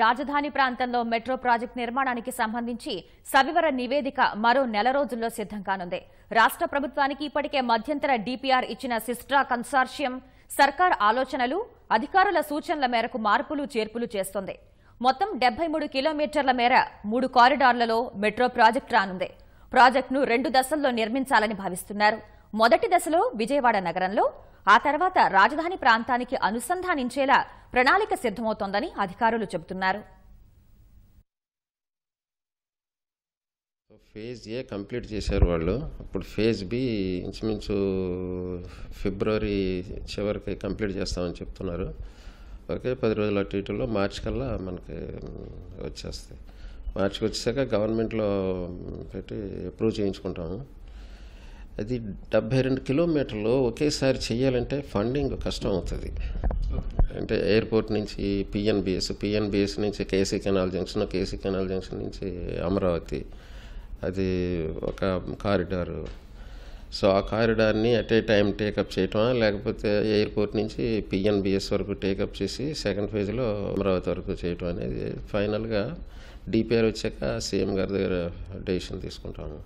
రాజధాని ప్రాంతంలో metro project నిర్మాణానికి సంబంధించి సవివర నివేదిక మరో నెల రోజుల్లో సిద్ధం కానుంది. రాష్ట్ర ప్రభుత్వానికి ఇప్పటికే మధ్యంతర డీపీఆర్ ఇచ్చిన సిస్ట్రా కన్సార్షియం సర్కార్ ఆలోచనలు, అధికారుల సూచనల మేరకు మార్పులు చేర్పులు చేస్తోంది. మొత్తం 73 కిలోమీటర్ల మేర 3 కారిడార్లలో మెట్రో ప్రాజెక్టు రానుంది. ప్రాజెక్టును 2 దశల్లో నిర్మించాలని భావిస్తున్నారు. మొదటి దశలో విజయవాడ నగరంలో, ఆ తర్వాత రాజధాని ప్రాంతానికి అనుసంధానించేలా ప్రణాళిక సిద్ధమవుతోందని అధికారులు చెబుతున్నారు. ఫేజ్ ఏ కంప్లీట్ చేశారు వాళ్ళు. ఇప్పుడు ఫేజ్ బి ఇంచుమించు ఫిబ్రవరి చివరికి కంప్లీట్ చేస్తామని చెప్తున్నారు. ఓకే, 10 రోజుల అటు ఇటులో మార్చి కల్లా మనకి వచ్చేస్తాయి. మార్చికి వచ్చాక గవర్నమెంట్లో పెట్టి అప్రూవ్ చేయించుకుంటాము. అది 72 కిలోమీటర్లు ఒకేసారి చేయాలంటే ఫండింగ్ కష్టం అవుతుంది. అంటే ఎయిర్పోర్ట్ నుంచి పిఎన్బిఎస్ నుంచి కేసీ కెనాల్ జంక్షన్ నుంచి అమరావతి, అది ఒక కారిడారు. సో ఆ కారిడార్ని అట్ ఏ టైం టేకప్ చేయటమా, లేకపోతే ఎయిర్పోర్ట్ నుంచి పిఎన్బిఎస్ వరకు టేకప్ చేసి సెకండ్ ఫేజ్లో అమరావతి వరకు చేయటం అనేది ఫైనల్గా డిపిఆర్ వచ్చాక సీఎం గారి దగ్గర డెసిషన్ తీసుకుంటాము.